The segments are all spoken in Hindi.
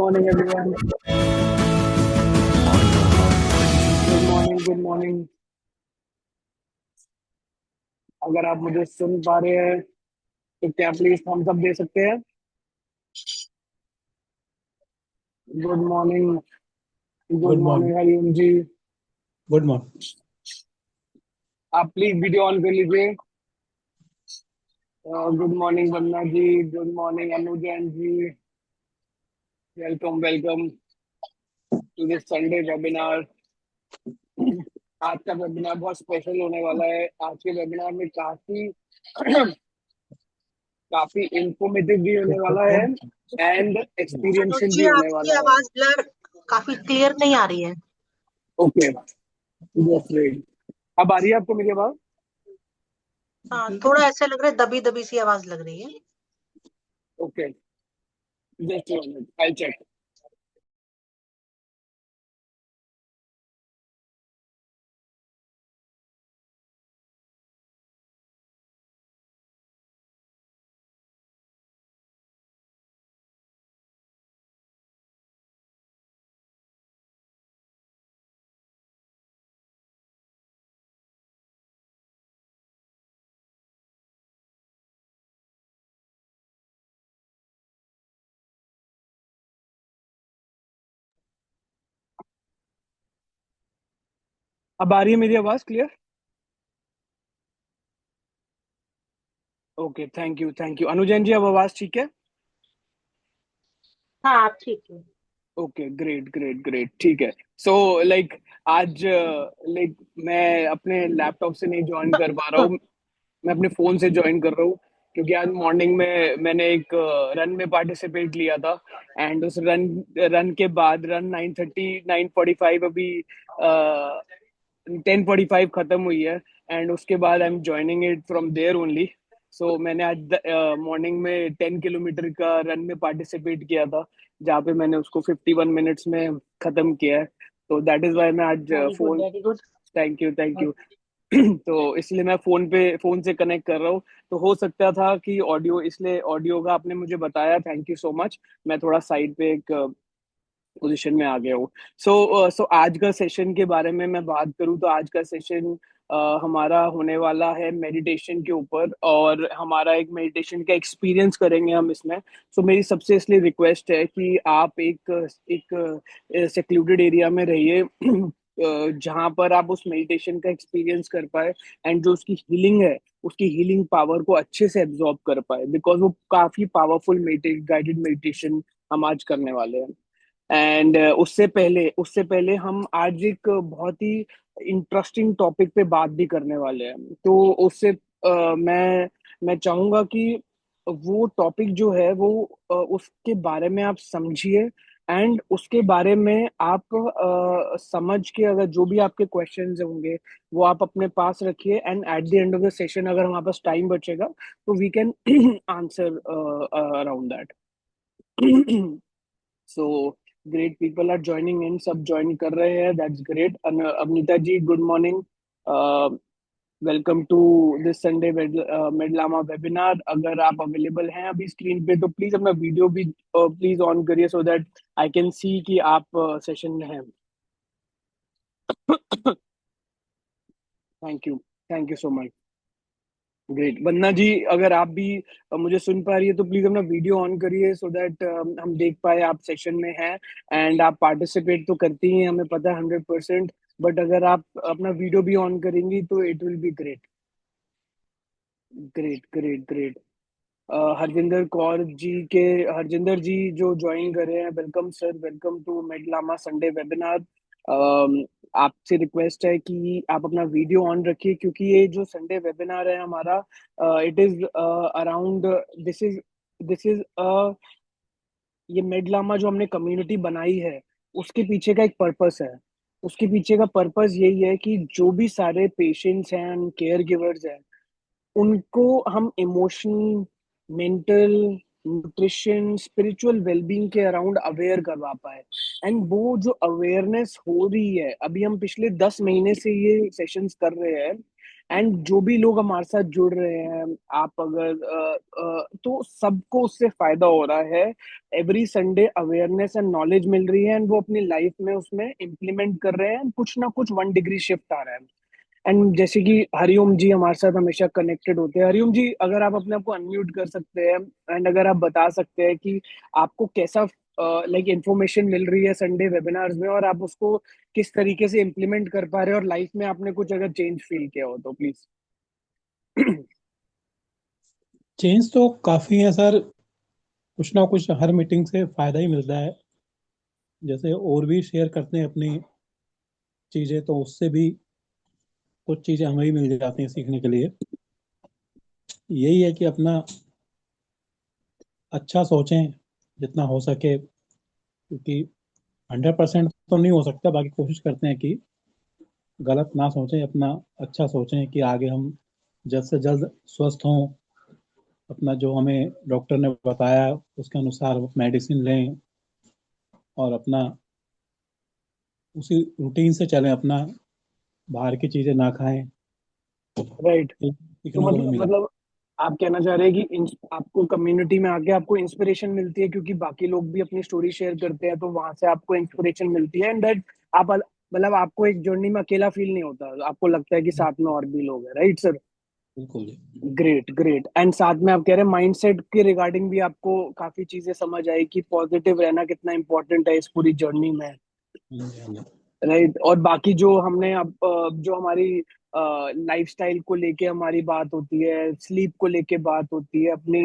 morning, everyone. Good morning. अगर आप मुझे सुन पा रहे हैं तो क्या प्लीज थम्स अप दे सकते हैं? Good morning. Good good morning. Morning Hariom ji. Good morning. आप प्लीज वीडियो ऑन कर लीजिए। Good morning Vandana ji. Good morning Anujain ji. Welcome to this Sunday webinar. आज का वेबिनार बहुत स्पेशल होने वाला है। आज के वेबिनार में काफी काफी इंफॉर्मेटिव भी होने वाला है एंड अनुज एक्सपीरियंशियल भी जी, होने आपकी वाला है। आवाज ब्लर काफी क्लियर नहीं आ रही है। ओके, अब आ रही है आपको मेरी आवाज? हाँ, थोड़ा ऐसे लग रहा है, दबी दबी सी आवाज लग रही है। Okay, just I check. अब आ रही है मेरी आवाज clear? Okay, thank you Anu Jain ji. अब आवाज ठीक है? हाँ, आप ठीक है। ओके, ग्रेट, ठीक है। सो लाइक आज मैं अपने लैपटॉप से नहीं ज्वाइन कर पा रहा हूँ। मैं अपने फोन से ज्वाइन कर रहा हूँ क्योंकि आज मॉर्निंग में मैंने एक रन में पार्टिसिपेट लिया था एंड उस रन रन के बाद रन 9:30 9:45 अभी 10:45 खत्म हुई है एंड उसके बाद I am joining it from there only. So मैंने आज मॉर्निंग में 10 किलोमीटर का रन में पार्टिसिपेट किया था जहाँ पे मैंने उसको 51 मिनट्स में खत्म किया है। तो दैट इज वाई मैं आज very good, phone. Very good. Thank you. तो इसलिए मैं फोन से कनेक्ट कर रहा हूँ। तो हो सकता था कि ऑडियो, इसलिए ऑडियो का आपने मुझे बताया, थैंक यू सो मच। मैं थोड़ा साइड पे एक पोजीशन में आ गया हूँ। सो आज का सेशन के बारे में मैं बात करूँ तो आज का सेशन हमारा होने वाला है मेडिटेशन के ऊपर और हमारा एक मेडिटेशन का एक्सपीरियंस करेंगे हम इसमें। सो मेरी सबसे इसलिए रिक्वेस्ट है कि आप एक सेक्लूडेड एरिया में रहिए जहाँ पर आप उस मेडिटेशन का एक्सपीरियंस कर पाए एंड जो उसकी हीलिंग है उसकी हीलिंग पावर को अच्छे से एब्जॉर्ब कर पाए, बिकॉज वो काफी पावरफुल गाइडेड मेडिटेशन हम आज करने वाले हैं। एंड उससे पहले हम आज एक बहुत ही इंटरेस्टिंग टॉपिक पे बात भी करने वाले हैं। तो उससे मैं चाहूंगा कि वो टॉपिक जो है वो उसके बारे में आप समझिए एंड उसके बारे में आप समझ के अगर जो भी आपके क्वेश्चंस होंगे वो आप अपने पास रखिए and at the end of the session अगर हमारे पास टाइम बचेगा तो we can answer around that. So great, people are joining in, सब ज्वाइन कर रहे हैं, that's great. Avnita ji good morning. Welcome to this Sunday Medlama webinar. अगर आप अवेलेबल हैं अभी स्क्रीन पे तो प्लीज अपना वीडियो भी प्लीज ऑन करिए so that I can see कि आप सेशन में हैं। Thank you so much. Great, Vandana ji अगर आप भी मुझे सुन पा रही है तो प्लीज अपना वीडियो ऑन करिए सो दैट हम देख पाए आप सेशन में हैं। एंड आप पार्टिसिपेट तो करती हैं, हमें पता है 100%, बट अगर आप अपना वीडियो भी ऑन करेंगी तो it will be great. Great. Harjinder Kaur ji के हरजिंदर जी जो ज्वाइन कर रहे हैं, welcome sir, welcome to Medlama Sunday webinar. आपसे रिक्वेस्ट है कि आप अपना वीडियो ऑन रखिए क्योंकि ये जो संडे वेबिनार है हमारा, it is around, this is ये मेडलामा जो हमने कम्युनिटी बनाई है उसके पीछे का एक पर्पस है। उसके पीछे का पर्पस यही है कि जो भी सारे पेशेंट्स हैं, केयर गिवर्स हैं, उनको हम emotional, mental, nutrition, spiritual wellbeing के अराउंड अवेयर करवा पाए। एंड वो जो अवेयरनेस हो रही है, अभी हम पिछले 10 महीने से ये सेशंस कर रहे हैं एंड जो भी लोग हमारे साथ जुड़ रहे हैं, आप अगर तो सबको उससे फायदा हो रहा है। Every Sunday awareness and knowledge मिल रही है, एंड वो अपनी लाइफ में उसमें इम्प्लीमेंट कर रहे हैं, कुछ ना कुछ 1 डिग्री शिफ्ट आ रहा है। एंड जैसे कि हरिओम जी हमारे साथ हमेशा कनेक्टेड होते हैं। हरिओम जी, अगर आप अपने आप को अनम्यूट कर सकते हैं, एंड अगर आप बता सकते हैं कि आपको कैसा लाइक इंफॉर्मेशन मिल रही है संडे वेबिनार्स में, और आप उसको किस तरीके से इम्प्लीमेंट कर पा रहे हो, और लाइफ में आपने कुछ अगर चेंज फील किया हो तो प्लीज। चेंज तो काफ़ी है सर। कुछ ना कुछ हर मीटिंग से फ़ायदा ही मिलता है। जैसे और भी शेयर करते हैं अपनी चीज़ें, तो उससे भी कुछ चीज़ें हमें ही मिल जाती हैं सीखने के लिए। यही है कि अपना अच्छा सोचें जितना हो सके, क्योंकि 100% तो नहीं हो सकता, बाकी कोशिश करते हैं कि गलत ना सोचें, अपना अच्छा सोचें कि आगे हम जल्द से जल्द स्वस्थ हों। अपना जो हमें डॉक्टर ने बताया उसके अनुसार मेडिसिन लें, और अपना उसी रूटीन से चलें, अपना बाहर की चीज़ें ना खाएं। राइट। तो सीखने को भी मिला। मतलब आप कहना चाह रहे हैं कि आपको कम्युनिटी में आके आपको इंस्पिरेशन मिलती है, क्योंकि बाकी लोग भी अपनी स्टोरी शेयर करते हैं, तो वहां से आपको इंस्पिरेशन मिलती है, एंड दैट आप मतलब आपको एक जर्नी में अकेला फील नहीं होता, आपको लगता है कि साथ में और भी लोग हैं। Right sir. बिल्कुल जी। Great great. एंड साथ में आप कह रहे हैं माइंडसेट के रिगार्डिंग भी आपको काफी चीजें समझ आई कि पॉजिटिव रहना कितना इंपॉर्टेंट है इस पूरी जर्नी में। हाँ जी, हाँ जी। राइट। और बाकी जो हमने अब जो हमारी लाइफस्टाइल को लेके हमारी बात होती है, स्लीप को लेके बात होती है, अपनी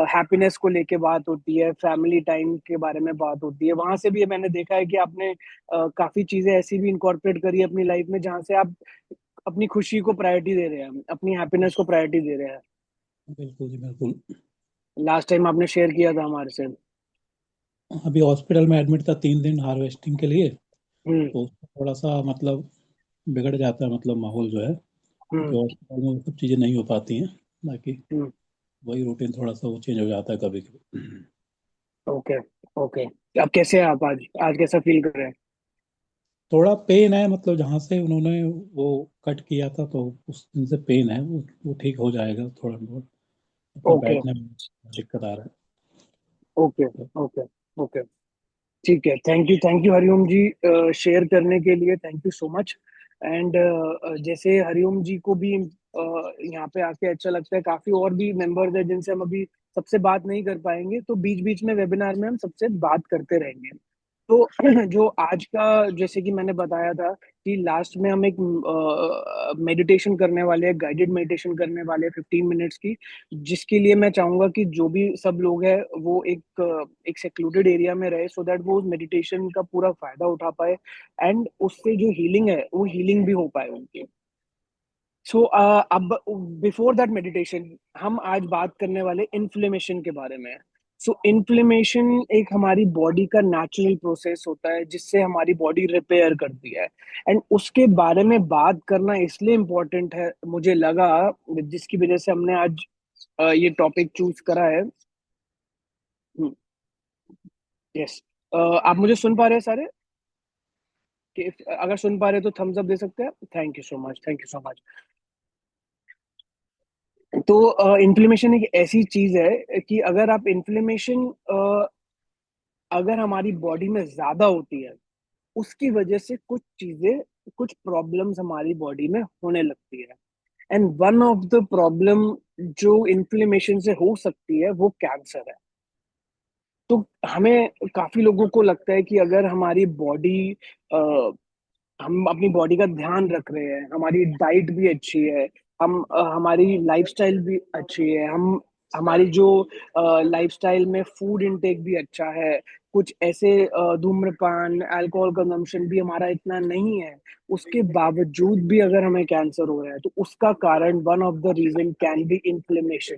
हैप्पीनेस को लेके बात होती है, फैमिली टाइम के बारे में बात होती है, वहां से भी मैंने देखा है कि आपने काफी चीजें ऐसी भी इनकॉर्पोरेट करी है अपनी लाइफ में, जहां से आप अपनी खुशी को प्रायोरिटी दे रहे हैं, अपनी हैप्पीनेस को प्रायोरिटी दे रहे हैं। बिल्कुल जी, बिल्कुल। लास्ट टाइम आपने शेयर किया था हमारे से। अभी हॉस्पिटल में एडमिट था 3 दिन हार्वेस्टिंग के लिए। हम्म। तो थोड़ा सा मतलब बिगड़ जाता है, मतलब माहौल जो है, क्योंकि हम्म। हॉस्पिटल में वो सब चीज़ें नहीं हो पाती हैं। बाकी हम्म। वही रूटीन थोड़ा सा वो चेंज हो जाता है कभी कभी। ओके। ओके। अब कैसे हैं आप? आज आज कैसा फील कर रहे हैं? थोड़ा पेन है, मतलब जहाँ से उन्होंने वो कट किया था, तो उस दिन से पेन है, वो ठीक हो जाएगा थोड़ा बहुत। अपना ओके। बैठने में दिक्कत आ रहा ओके। है। ओके। ओके। ठीक है। Thank you Hariom ji share करने के लिए। Thank you so much. And जैसे हरिओम जी को भी यहाँ पे आके अच्छा लगता है, काफी और भी मेंबर्स हैं जिनसे हम अभी सबसे बात नहीं कर पाएंगे, तो बीच बीच में वेबिनार में हम सबसे बात करते रहेंगे। तो जो आज का, जैसे कि मैंने बताया था कि लास्ट में हम एक मेडिटेशन करने वाले हैं, गाइडेड मेडिटेशन करने वाले हैं 15 मिनट्स की, जिसके लिए मैं चाहूंगा कि जो भी सब लोग हैं वो एक सेक्लूडेड एरिया में रहे, सो दैट वो उस मेडिटेशन का पूरा फायदा उठा पाए, एंड उससे जो हीलिंग है वो हीलिंग भी हो पाए उनकी। सो अब बिफोर दैट मेडिटेशन हम आज बात करने वाले इन्फ्लेमेशन के बारे में। सो इन्फ्लेमेशन एक हमारी बॉडी का नेचुरल प्रोसेस होता है जिससे हमारी बॉडी रिपेयर करती है, एंड उसके बारे में बात करना इसलिए इम्पोर्टेंट है मुझे लगा, जिसकी वजह से हमने आज ये टॉपिक चूज करा है। यस। आप मुझे सुन पा रहे हैं सारे? कि अगर सुन पा रहे हैं तो थम्स अप दे सकते हैं। Thank you so much, thank you so much. तो इन्फ्लेमेशन एक ऐसी चीज है कि अगर आप इन्फ्लेमेशन अगर हमारी बॉडी में ज्यादा होती है, उसकी वजह से कुछ चीजें, कुछ प्रॉब्लम्स हमारी बॉडी में होने लगती है, and one of the problem जो इन्फ्लेमेशन से हो सकती है वो कैंसर है। तो हमें, काफी लोगों को लगता है कि अगर हमारी बॉडी, हम अपनी बॉडी का ध्यान रख रहे हैं, हमारी डाइट भी अच्छी है, हम हमारी लाइफस्टाइल भी अच्छी है, हम हमारी जो लाइफस्टाइल में फूड इनटेक भी अच्छा है, कुछ ऐसे धूम्रपान अल्कोहल कंजम्पशन भी हमारा इतना नहीं है, उसके बावजूद भी अगर हमें कैंसर हो रहा है, तो उसका कारण, one of the reason can be inflammation,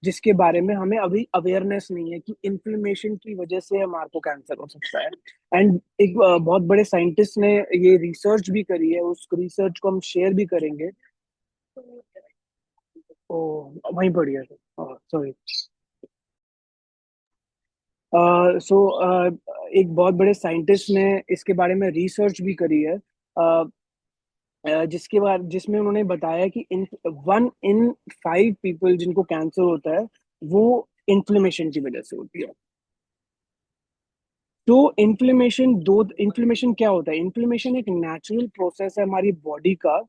जिसके बारे में हमें अभी अवेयरनेस नहीं है कि इन्फ्लेमेशन की वजह से हमारे को कैंसर हो सकता है। एंड एक बहुत बड़े साइंटिस्ट ने ये रिसर्च भी करी है, उस रिसर्च को हम शेयर भी करेंगे। ओ, वहीं पड़ी है। सॉरी। सो एक बहुत बड़े साइंटिस्ट ने इसके बारे में रिसर्च भी करी है। जिसमें उन्होंने बताया कि 1 in 5 पीपल जिनको कैंसर होता है वो इन्फ्लेमेशन की वजह से होती है। तो इन्फ्लेमेशन क्या होता है? इन्फ्लेमेशन एक नेचुरल प्रोसेस है हमारी बॉडी का,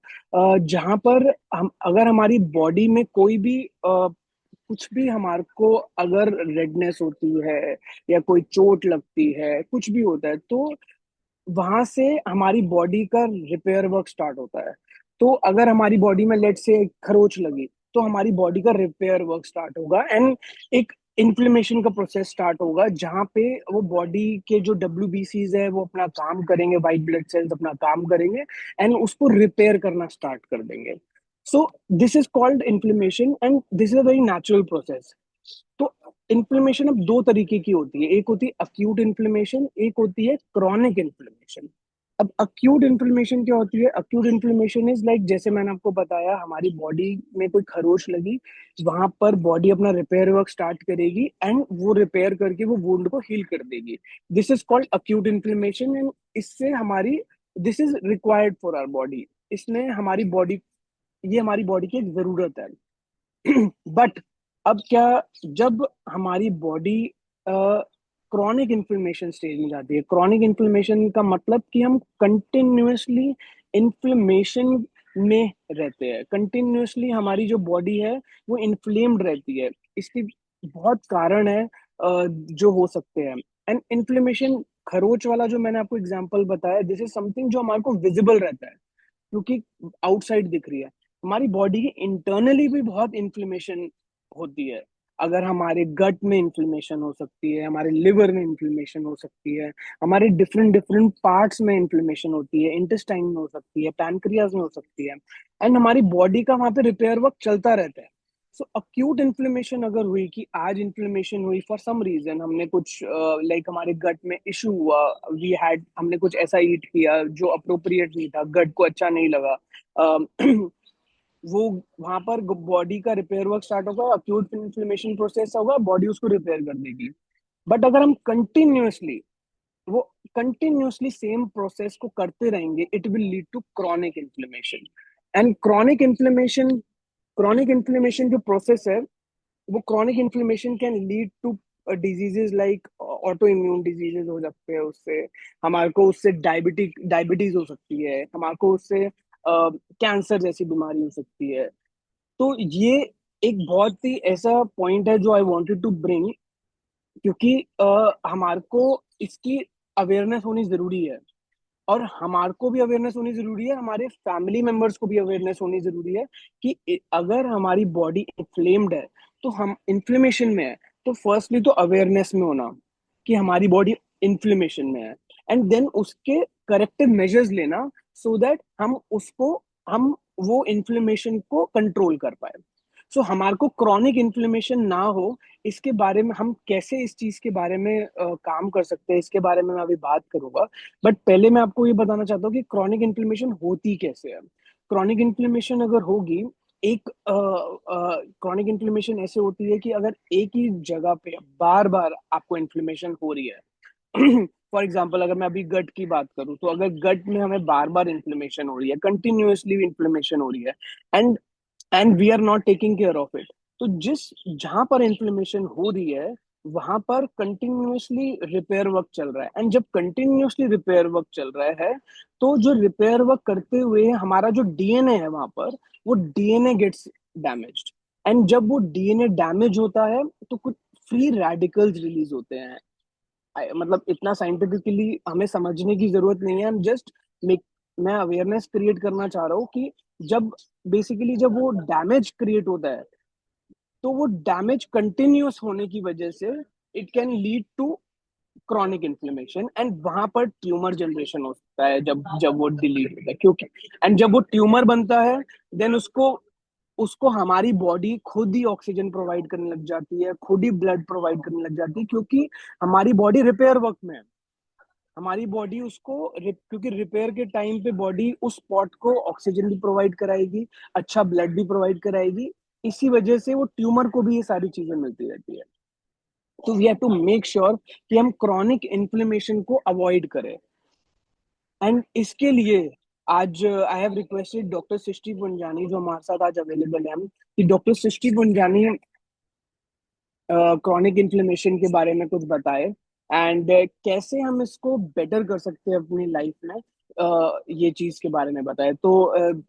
जहां पर हम अगर हमारी बॉडी में कोई भी कुछ भी हमारे को अगर रेडनेस होती है या कोई चोट लगती है, कुछ भी होता है, तो वहां से हमारी बॉडी का रिपेयर वर्क स्टार्ट होता है। तो अगर हमारी बॉडी में लेट से खरोच लगी तो हमारी बॉडी का रिपेयर वर्क स्टार्ट होगा एंड एक इन्फ्लेमेशन का प्रोसेस स्टार्ट होगा, जहां पे वो बॉडी के जो WBCs है वो अपना काम करेंगे, व्हाइट ब्लड सेल्स अपना काम करेंगे एंड उसको रिपेयर करना स्टार्ट कर देंगे। So this is called inflammation and this is a very natural process. तो इन्फ्लेमेशन अब दो तरीके की होती है, एक होती है अक्यूट इन्फ्लेमेशन, एक होती है क्रॉनिक इन्फ्लेमेशन। अब अक्यूट इन्फ्लेमेशन क्या होती है? अक्यूट इन्फ्लेमेशन इज लाइक, जैसे मैंने आपको बताया, हमारी बॉडी में कोई खरोच लगी, वहां पर बॉडी अपना रिपेयर वर्क स्टार्ट करेगी एंड वो रिपेयर करके वो वुंड को हील कर देगी। This is called acute inflammation and इससे हमारी this is required for our body. इसने हमारी बॉडी ये हमारी बॉडी की एक जरूरत है। बट अब क्या, जब हमारी बॉडी क्रॉनिक इन्फ्लेमेशन स्टेज में जाती है, क्रॉनिक इन्फ्लेमेशन का मतलब कि हम कंटिन्यूअसली इन्फ्लेमेशन में रहते हैं, कंटिन्यूअसली हमारी जो बॉडी है वो इन्फ्लेम्ड रहती है। इसकी बहुत कारण है जो हो सकते हैं। एंड इन्फ्लेमेशन, खरोच वाला जो मैंने आपको एग्जांपल बताया, दिस इज समथिंग जो हमारे को विजिबल रहता है क्योंकि आउटसाइड दिख रही है। हमारी बॉडी की इंटरनली भी बहुत इन्फ्लेमेशन होती है। अगर हमारे गट में इन्फ्लेमेशन हो सकती है, हमारे लिवर में इन्फ्लेमेशन हो सकती है, हमारे डिफरेंट डिफरेंट पार्ट्स में इन्फ्लेमेशन होती है, इंटेस्टाइन में हो सकती है, पैनक्रियाज में हो सकती है एंड हमारी बॉडी का वहां पे रिपेयर वर्क चलता रहता है। सो अक्यूट इन्फ्लेमेशन अगर हुई कि आज इन्फ्लेमेशन हुई फॉर सम रीजन, हमने कुछ लाइक हमारे गट में इशू हुआ, वी हैड हमने कुछ ऐसा ईट किया जो अप्रोप्रिएट नहीं था, गट को अच्छा नहीं लगा, वो वहां पर बॉडी का रिपेयर वर्क स्टार्ट होगा, अक्यूट इन्फ्लेमेशन प्रोसेस होगा, बॉडी उसको रिपेयर कर देगी। बट अगर हम वो कंटिन्यूअसली सेम प्रोसेस को करते रहेंगे, it will lead to chronic inflammation. And chronic inflammation जो प्रोसेस है, वो chronic inflammation can lead to diseases like autoimmune diseases हो सकते हैं उससे, हमारे को उससे डायबिटीज हो सकती है, हमारे को उससे कैंसर जैसी बीमारी हो सकती है। तो ये एक बहुत ही ऐसा पॉइंट है जो आई वांटेड टू ब्रिंग, क्योंकि हमारे को इसकी अवेयरनेस होनी जरूरी है और हमारे को भी अवेयरनेस होनी जरूरी है, हमारे फैमिली मेंबर्स को भी अवेयरनेस होनी जरूरी है कि अगर हमारी बॉडी इन्फ्लेम्ड है, तो हम इन्फ्लेमेशन में है, तो फर्स्टली तो अवेयरनेस में होना कि हमारी बॉडी इन्फ्लेमेशन में है एंड देन उसके करेक्टिव मेजर्स लेना सो दैट हम वो इन्फ्लेमेशन को कंट्रोल कर पाए। सो हमारे को क्रॉनिक इन्फ्लेमेशन ना हो, इसके बारे में हम कैसे इस चीज के बारे में काम कर सकते हैं, इसके बारे में मैं अभी बात करूंगा। बट पहले मैं आपको ये बताना चाहता हूँ कि क्रॉनिक इन्फ्लेमेशन होती कैसे है। क्रॉनिक इन्फ्लेमेशन अगर होगी, एक क्रॉनिक इन्फ्लेमेशन ऐसे होती है कि अगर एक ही जगह पे बार बार आपको इन्फ्लेमेशन हो रही है, फॉर एग्जाम्पल अगर मैं अभी गट की बात करूं, तो अगर गट में हमें बार बार इन्फ्लेमेशन हो रही है, कंटिन्यूअसली इन्फ्लेमेशन हो रही है and we are not taking care of it, तो जिस जहां पर इन्फ्लेमेशन हो रही है वहां पर कंटिन्यूअसली रिपेयर वर्क चल रहा है एंड जब कंटिन्यूअसली रिपेयर वर्क चल रहा है, तो जो रिपेयर वर्क करते हुए हमारा जो डीएनए है वहां पर, वो डीएनए गेट्स डैमेज्ड एंड जब वो डीएनए डैमेज होता है तो कुछ फ्री रेडिकल्स रिलीज होते हैं। मतलब इतना साइंटिफिकली हमें समझने की जरूरत नहीं है, जस्ट मैं अवेयरनेस क्रिएट करना चाह रहा हूँ कि जब बेसिकली जब वो डैमेज क्रिएट होता है, तो वो डैमेज कंटिन्यूअस होने की वजह से it can lead to chronic inflammation and वहां पर ट्यूमर जनरेशन होता है जब जब वो डिलीट होता है, क्योंकि एंड जब वो ट्यूमर बनता है, देन उसको उसको हमारी बॉडी खुद ही ऑक्सीजन प्रोवाइड करने लग जाती है, खुद ही ब्लड प्रोवाइड करने लग जाती है, क्योंकि हमारी बॉडी रिपेयर वर्क में है। हमारी बॉडी क्योंकि रिपेयर के टाइम पे बॉडी उस स्पॉट को ऑक्सीजन भी प्रोवाइड कराएगी, अच्छा ब्लड भी प्रोवाइड कराएगी, इसी वजह से वो ट्यूमर को भी ये सारी चीजें मिलती रहती है। तो we have to make sure कि हम क्रॉनिक इन्फ्लेमेशन को अवॉइड करें एंड इसके लिए आज I have requested doctor Srishti Punjani, जो हमारे साथ आज अवेलेबल है, कि doctor Srishti Punjani chronic inflammation के बारे में कुछ बताए, एंड कैसे हम इसको बेटर कर सकते हैं अपनी लाइफ में, ये चीज के बारे में बताए। तो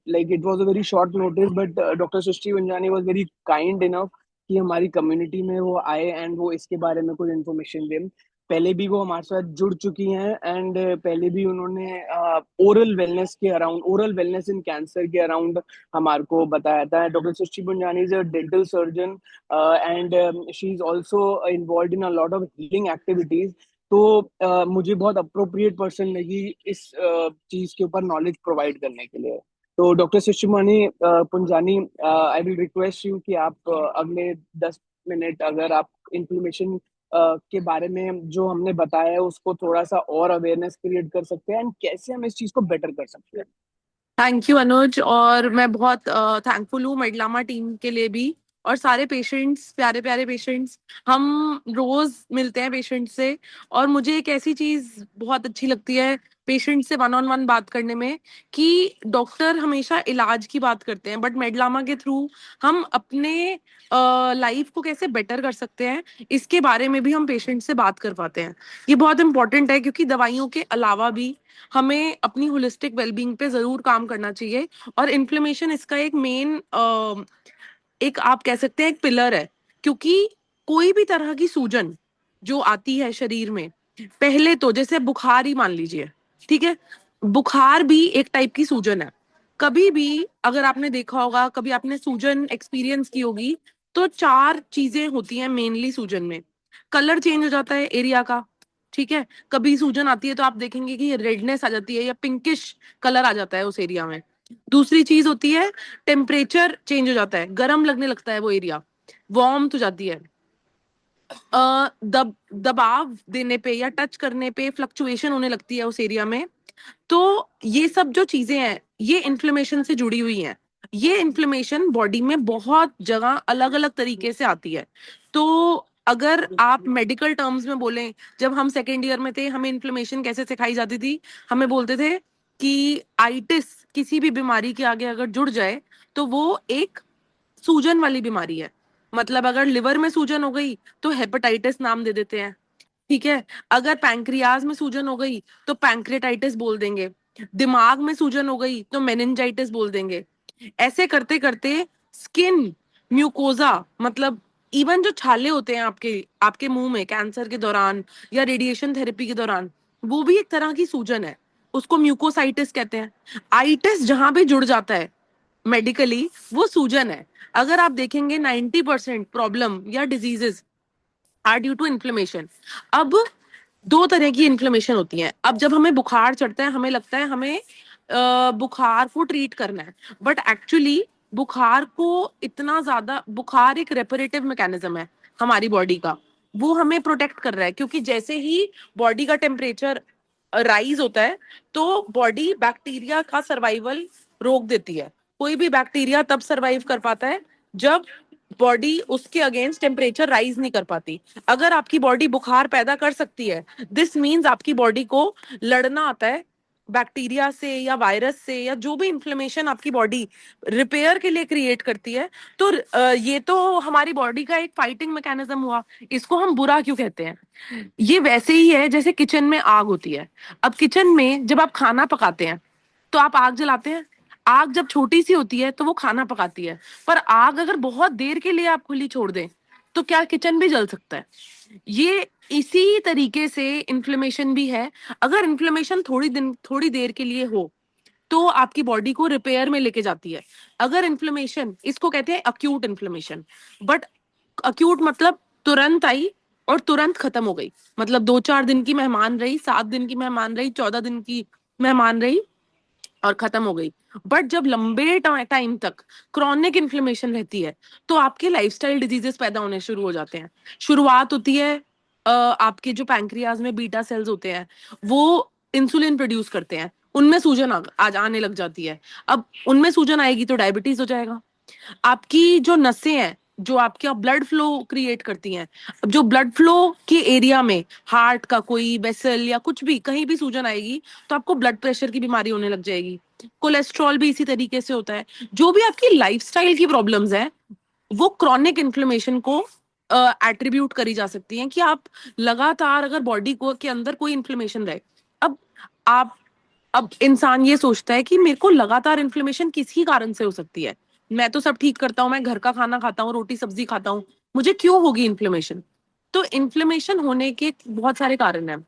like it was a very short notice, but doctor Srishti Punjani was very kind enough कि हमारी कम्युनिटी में वो आए एंड वो इसके बारे में कुछ इन्फॉर्मेशन दें। पहले भी वो हमारे साथ जुड़ चुकी हैं, एंड पहले भी उन्होंने ओरल वेलनेस इन कैंसर के अराउंड हमारे को बताया था। Doctor Srishti Punjani is a dental surgeon, and she is also involve in a lot of healing activities. तो मुझे बहुत अप्रोप्रिएट पर्सन लगी इस चीज के ऊपर नॉलेज प्रोवाइड करने के लिए। तो doctor Shishumani Punjani, I will request you कि आप अगले 10 मिनट अगर आप इन्फ्लेमेशन के बारे में जो हमने बताया है उसको थोड़ा सा और अवेयरनेस क्रिएट कर सकते हैं, एंड कैसे हम इस चीज को बेटर कर सकते हैं। थैंक यू अनुज, और मैं बहुत थैंकफुल हूँ मेडलामा टीम के लिए भी, और सारे पेशेंट्स, प्यारे प्यारे पेशेंट्स। हम रोज मिलते हैं पेशेंट से, और मुझे एक ऐसी चीज बहुत अच्छी लगती है पेशेंट से वन ऑन वन बात करने में, कि डॉक्टर हमेशा इलाज की बात करते हैं, बट मेडलामा के थ्रू हम अपने लाइफ को कैसे बेटर कर सकते हैं इसके बारे में भी हम पेशेंट से बात कर पाते हैं। ये बहुत इंपॉर्टेंट है, क्योंकि दवाइयों के अलावा भी हमें अपनी होलिस्टिक वेलबींग पे जरूर काम करना चाहिए। और इन्फ्लेमेशन इसका एक मेन, एक आप कह सकते हैं एक पिलर है, क्योंकि कोई भी तरह की सूजन जो आती है शरीर में, पहले तो जैसे बुखार ही मान लीजिए, ठीक है, बुखार भी एक टाइप की सूजन है। कभी भी अगर आपने देखा होगा, कभी आपने सूजन एक्सपीरियंस की होगी, तो 4 चीजें होती हैं मेनली सूजन में। कलर चेंज हो जाता है एरिया का, ठीक है, कभी सूजन आती है तो आप देखेंगे कि रेडनेस आ जाती है या पिंकिश कलर आ जाता है उस एरिया में। दूसरी चीज होती है टेम्परेचर चेंज हो जाता है, गर्म लगने लगता है वो एरिया, वार्म हो जाती है। दबाव देने पे या टच करने पे फ्लक्चुएशन होने लगती है उस एरिया में। तो ये सब जो चीजें हैं ये इन्फ्लेमेशन से जुड़ी हुई हैं। ये इन्फ्लेमेशन बॉडी में बहुत जगह अलग अलग तरीके से आती है। तो अगर आप मेडिकल टर्म्स में बोलें, जब हम सेकेंड ईयर में थे हमें इन्फ्लेमेशन कैसे सिखाई जाती थी, हमें बोलते थे कि आइटिस किसी भी बीमारी के आगे अगर जुड़ जाए तो वो एक सूजन वाली बीमारी है। मतलब अगर लिवर में सूजन हो गई तो हेपेटाइटिस नाम दे देते हैं, ठीक है। अगर पैंक्रियाज में सूजन हो गई तो पैंक्रियाटाइटिस बोल देंगे। दिमाग में सूजन हो गई तो मेनिंजाइटिस बोल देंगे। ऐसे करते करते स्किन म्यूकोजा, मतलब इवन जो छाले होते हैं आपके आपके मुंह में कैंसर के दौरान या रेडिएशन थेरेपी के दौरान, वो भी एक तरह की सूजन है, उसको म्यूकोसाइटिस कहते हैं। आइटिस जहां भी जुड़ जाता है मेडिकली वो सूजन है। अगर आप देखेंगे 90% प्रॉब्लम या diseases are due to inflammation. अब 2 तरह की इन्फ्लेमेशन होती है। अब जब हमें बुखार चढ़ता है हमें लगता है हमें बुखार को ट्रीट करना है, बट एक्चुअली बुखार को इतना ज्यादा, बुखार एक रेपरेटिव मैकेनिज्म है हमारी बॉडी का, वो हमें प्रोटेक्ट कर रहा है, क्योंकि जैसे ही बॉडी का टेम्परेचर राइज होता है तो बॉडी बैक्टीरिया का सर्वाइवल रोक देती है। कोई भी बैक्टीरिया तब सर्वाइव कर पाता है जब बॉडी उसके अगेंस्ट टेम्परेचर राइज नहीं कर पाती। अगर आपकी बॉडी बुखार पैदा कर सकती है, दिस मीन्स आपकी बॉडी को लड़ना आता है बैक्टीरिया से या वायरस से या जो भी इन्फ्लेमेशन आपकी बॉडी रिपेयर के लिए क्रिएट करती है। तो ये तो हमारी बॉडी का एक फाइटिंग मैकेनिज्म हुआ, इसको हम बुरा क्यों कहते हैं। ये वैसे ही है जैसे किचन में आग होती है। अब किचन में जब आप खाना पकाते हैं तो आप आग जलाते हैं। आग जब छोटी सी होती है तो वो खाना पकाती है, पर आग अगर बहुत देर के लिए आप खुली छोड़ दें तो क्या किचन भी जल सकता है। ये इसी तरीके से इन्फ्लेमेशन भी है। अगर इन्फ्लेमेशन थोड़ी देर के लिए हो तो आपकी बॉडी को रिपेयर में लेके जाती है। अगर इन्फ्लेमेशन, इसको कहते हैं अक्यूट इन्फ्लेमेशन, बट अक्यूट मतलब तुरंत आई और तुरंत खत्म हो गई, मतलब 2-4 दिन की मेहमान रही, 7 दिन की मेहमान रही, 14 दिन की मेहमान रही और खत्म हो गई। बट जब लंबे टाइम तक क्रॉनिक इन्फ्लेमेशन रहती है तो आपके लाइफस्टाइल डिजीजेस पैदा होने शुरू हो जाते हैं। शुरुआत होती है आपके जो पैंक्रियाज में बीटा सेल्स होते हैं वो इंसुलिन प्रोड्यूस करते हैं, उनमें सूजन आज आने लग जाती है। अब उनमें सूजन आएगी तो डायबिटीज हो जाएगा। आपकी जो नसें हैं जो आपका ब्लड फ्लो क्रिएट करती हैं, जो ब्लड फ्लो के एरिया में हार्ट का कोई वेसल या कुछ भी कहीं भी सूजन आएगी तो आपको ब्लड प्रेशर की बीमारी होने लग जाएगी। कोलेस्ट्रॉल भी इसी तरीके से होता है। जो भी आपकी लाइफस्टाइल की प्रॉब्लम्स है वो क्रॉनिक इन्फ्लेमेशन को एट्रीब्यूट करी जा सकती हैं, कि आप लगातार अगर बॉडी को के अंदर कोई इन्फ्लेमेशन रहे। अब आप अब इंसान ये सोचता है कि मेरे को लगातार इन्फ्लेमेशन किसी कारण से हो सकती है, मैं तो सब ठीक करता हूँ, मैं घर का खाना खाता हूँ, रोटी सब्जी खाता हूँ, मुझे क्यों होगी इन्फ्लेमेशन? तो इन्फ्लेमेशन होने के बहुत सारे कारण हैं।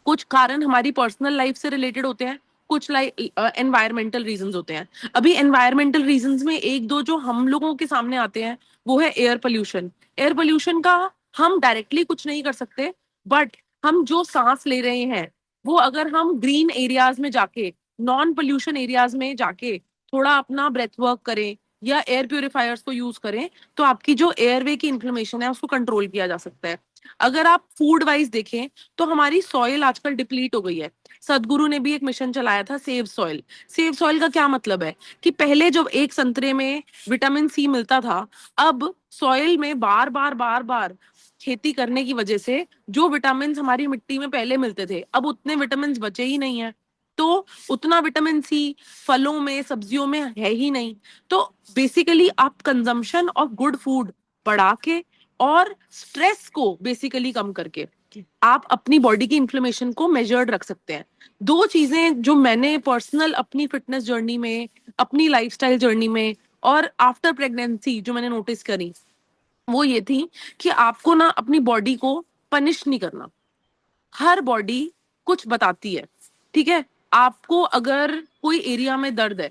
कुछ कारण हमारी पर्सनल लाइफ से रिलेटेड होते हैं, कुछ एनवायरमेंटल रीजंस होते हैं। अभी एनवायरमेंटल रीजंस में एक दो जो हम लोगों के सामने आते हैं वो है एयर पोल्यूशन। एयर पोल्यूशन का हम डायरेक्टली कुछ नहीं कर सकते, बट हम जो सांस ले रहे हैं वो अगर हम ग्रीन एरियाज में जाके, नॉन पोल्यूशन एरियाज में जाके थोड़ा अपना ब्रेथ वर्क करें या एयर प्योरीफायर्स को यूज करें, तो आपकी जो एयरवे की इन्फ्लेमेशन है उसको कंट्रोल किया जा सकता है। अगर आप फूड वाइज देखें तो हमारी सॉइल आजकल डिप्लीट हो गई है। सदगुरु ने भी एक मिशन चलाया था, सेव सॉइल। सेव सॉइल का क्या मतलब है कि पहले जब एक संतरे में विटामिन सी मिलता था, अब सॉइल में बार बार बार बार खेती करने की वजह से जो विटामिन हमारी मिट्टी में पहले मिलते थे, अब उतने विटामिन बचे ही नहीं है। तो उतना विटामिन सी फलों में सब्जियों में है ही नहीं। तो बेसिकली आप कंजम्पशन ऑफ गुड फूड बढ़ा के और स्ट्रेस को बेसिकली कम करके आप अपनी बॉडी की इन्फ्लेमेशन को मेजर्ड रख सकते हैं। दो चीजें जो मैंने पर्सनल अपनी फिटनेस जर्नी में, अपनी लाइफस्टाइल जर्नी में और आफ्टर प्रेगनेंसी जो मैंने नोटिस करी वो ये थी कि आपको ना अपनी बॉडी को पनिश नहीं करना। हर बॉडी कुछ बताती है, ठीक है? आपको अगर कोई एरिया में दर्द है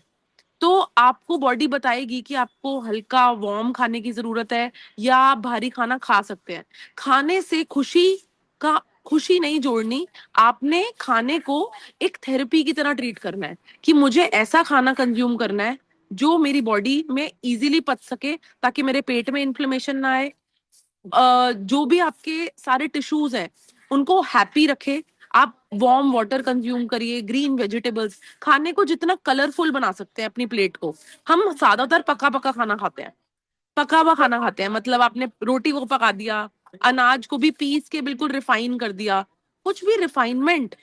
तो आपको बॉडी बताएगी कि आपको हल्का वार्म खाने की जरूरत है या आप भारी खाना खा सकते हैं। खाने से खुशी नहीं जोड़नी, आपने खाने को एक थेरेपी की तरह ट्रीट करना है कि मुझे ऐसा खाना कंज्यूम करना है जो मेरी बॉडी में इजीली पच सके, ताकि मेरे पेट में इन्फ्लेमेशन ना आए, जो भी आपके सारे टिश्यूज हैं उनको हैप्पी रखे। आप वार्म वाटर कंज्यूम करिए, ग्रीन वेजिटेबल्स, खाने को जितना कलरफुल बना सकते हैं अपनी प्लेट को। हम ज्यादातर पका पका खाना खाते हैं, पका हुआ खाना खाते हैं, मतलब आपने रोटी को पका दिया, अनाज को भी पीस के बिल्कुल रिफाइन कर दिया। कुछ भी रिफाइनमेंट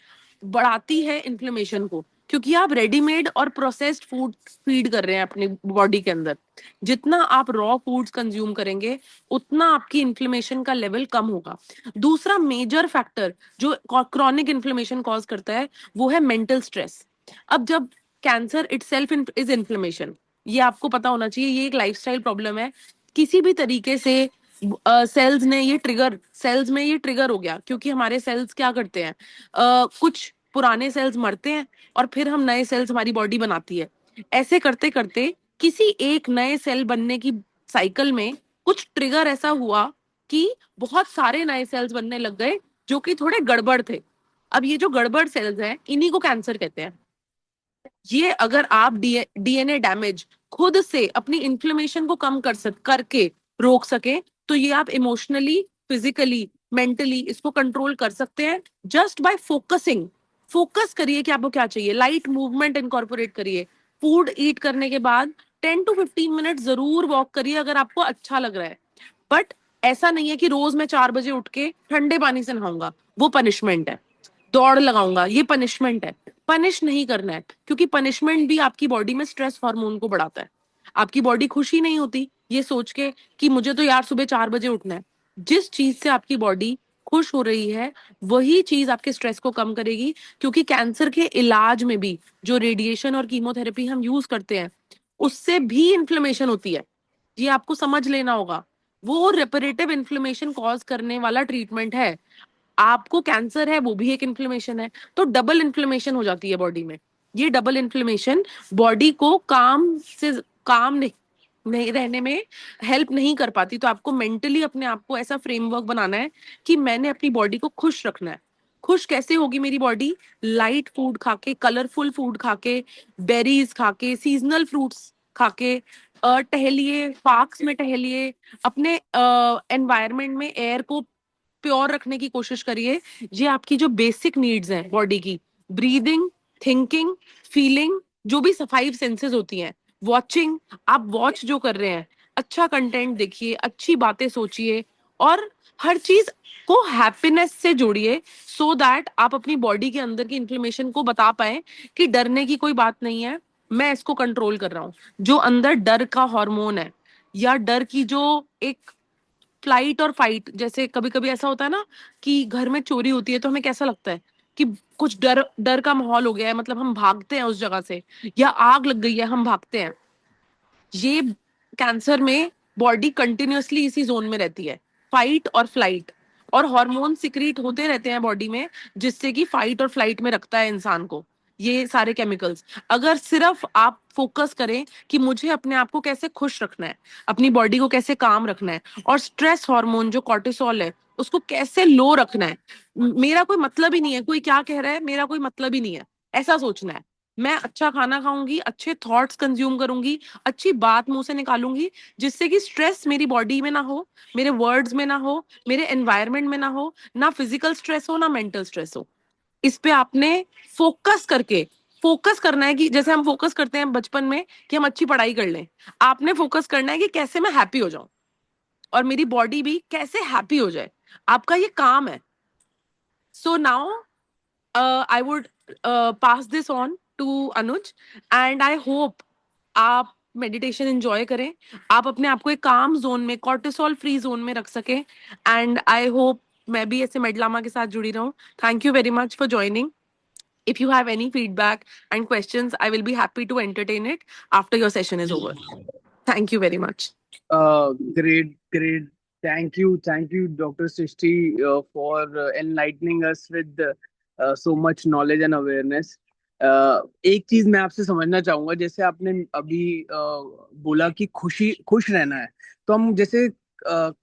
बढ़ाती है इन्फ्लेमेशन को, क्योंकि आप रेडीमेड और प्रोसेस्ड फूड फीड कर रहे हैं अपनी बॉडी के अंदर। जितना आप रॉ फूड्स कंज्यूम करेंगे उतना आपकी इन्फ्लेमेशन का लेवल कम होगा। दूसरा मेजर फैक्टर जो क्रॉनिक इन्फ्लेमेशन कॉज करता है वो है मेंटल स्ट्रेस। अब जब कैंसर इटसेल्फ इज इन्फ्लेमेशन, ये आपको पता होना चाहिए, ये एक लाइफस्टाइल प्रॉब्लम है। किसी भी तरीके से सेल्स में ये ट्रिगर हो गया, क्योंकि हमारे सेल्स क्या करते हैं, कुछ पुराने सेल्स मरते हैं और फिर हम नए सेल्स हमारी बॉडी बनाती है। ऐसे करते करते किसी एक नए सेल बनने की साइकिल में कुछ ट्रिगर ऐसा हुआ कि बहुत सारे नए सेल्स बनने लग गए जो कि थोड़े गड़बड़ थे। अब ये जो गड़बड़ सेल्स हैं इन्हीं को कैंसर कहते हैं। ये अगर आप डीएनए डैमेज खुद से अपनी इन्फ्लेमेशन को कम करके रोक सके, तो ये आप इमोशनली, फिजिकली, मेंटली इसको कंट्रोल कर सकते हैं जस्ट बाय फोकसिंग। फोकस करिए कि आपको क्या चाहिए, लाइट मूवमेंट इनकॉर्पोरेट करिए, फूड ईट करने के बाद 10 to 15 मिनट जरूर वॉक करिए अगर आपको अच्छा लग रहा है। बट ऐसा नहीं है कि रोज मैं 4 बजे उठ के ठंडे पानी से नहाऊंगा, वो पनिशमेंट है। दौड़ लगाऊंगा, ये पनिशमेंट है। पनिश नहीं करना है, क्योंकि पनिशमेंट भी आपकी बॉडी में स्ट्रेस हार्मोन को बढ़ाता है। आपकी बॉडी खुशी नहीं होती ये सोच के कि मुझे तो यार सुबह 4 बजे उठना है। जिस चीज से आपकी बॉडी खुश हो रही है वही चीज आपके स्ट्रेस को कम करेगी। क्योंकि कैंसर के इलाज में भी जो रेडिएशन और कीमोथेरेपी हम यूज करते हैं उससे भी इन्फ्लेमेशन होती है, ये आपको समझ लेना होगा। वो रेपरेटिव इन्फ्लेमेशन कॉज करने वाला ट्रीटमेंट है। आपको कैंसर है वो भी एक इन्फ्लेमेशन है, तो डबल इन्फ्लेमेशन हो जाती है बॉडी में। ये डबल इन्फ्लेमेशन बॉडी को काम नहीं रहने में हेल्प नहीं कर पाती। तो आपको मेंटली अपने आप को ऐसा फ्रेमवर्क बनाना है कि मैंने अपनी बॉडी को खुश रखना है। खुश कैसे होगी मेरी बॉडी? लाइट फूड खा के, कलरफुल फूड खा के, बेरीज खा के, सीजनल फ्रूट्स खा के, टहलिए, पार्क्स में टहलिए, अपने एनवायरनमेंट में एयर को प्योर रखने की कोशिश करिए। ये आपकी जो बेसिक नीड्स हैं बॉडी की, ब्रीदिंग, थिंकिंग, फीलिंग, जो भी 5 सेंसेस होती हैं, वॉचिंग, आप वॉच जो कर रहे हैं, अच्छा कंटेंट देखिए, अच्छी बातें सोचिए, और हर चीज को हैप्पीनेस से जोड़िए, सो दैट आप अपनी बॉडी के अंदर की इन्फ्लेमेशन को बता पाए कि डरने की कोई बात नहीं है, मैं इसको कंट्रोल कर रहा हूँ। जो अंदर डर का हार्मोन है या डर की जो एक फ्लाइट और फाइट, जैसे कभी कभी ऐसा होता है ना कि घर में चोरी होती है तो हमें कैसा लगता है कि कुछ डर डर का माहौल हो गया है, मतलब हम भागते हैं उस जगह से, या आग लग गई है हम भागते हैं। ये कैंसर में बॉडी कंटिन्यूअसली इसी जोन में रहती है, फाइट और फ्लाइट, और हार्मोन सिक्रीट होते रहते हैं बॉडी में जिससे कि फाइट और फ्लाइट में रखता है इंसान को ये सारे केमिकल्स। अगर सिर्फ आप फोकस करें कि मुझे अपने आप को कैसे खुश रखना है, अपनी बॉडी को कैसे काम रखना है, और स्ट्रेस हार्मोन जो कॉर्टिसोल है उसको कैसे लो रखना है, मेरा कोई मतलब ही नहीं है कोई क्या कह रहा है, मेरा कोई मतलब ही नहीं है, ऐसा सोचना है। मैं अच्छा खाना खाऊंगी, अच्छे थॉट्स कंज्यूम करूंगी, अच्छी बात मुंह से निकालूंगी, जिससे कि स्ट्रेस मेरी बॉडी में ना हो, मेरे वर्ड्स में ना हो, मेरे एनवायरनमेंट में ना हो, ना फिजिकल स्ट्रेस हो ना मेंटल स्ट्रेस हो। इस पे आपने फोकस करके, फोकस करना है कि जैसे हम फोकस करते हैं बचपन में कि हम अच्छी पढ़ाई कर लें, आपने फोकस करना है कि कैसे मैं हैप्पी हो जाऊं और मेरी बॉडी भी कैसे हैप्पी हो जाए। आपका ये काम है। So now I would pass this on to Anuj, and I hope आप मेडिटेशन एंजॉय करें, आप अपने आप को एक काम जोन में, कॉर्टिसोल फ्री जोन में रख सकें, एंड आई होप मैं भी ऐसे मेडलामा के साथ जुड़ी रहूं। Thank you very much for joining. If you have any feedback and questions, I will be happy to entertain it after your session is over. Thank you very much. Great. Thank you, Dr. Srishti, for enlightening us with so much knowledge and awareness. एक चीज मैं आपसे समझना चाहूंगा, जैसे आपने अभी बोला कि खुश रहना है, तो हम जैसे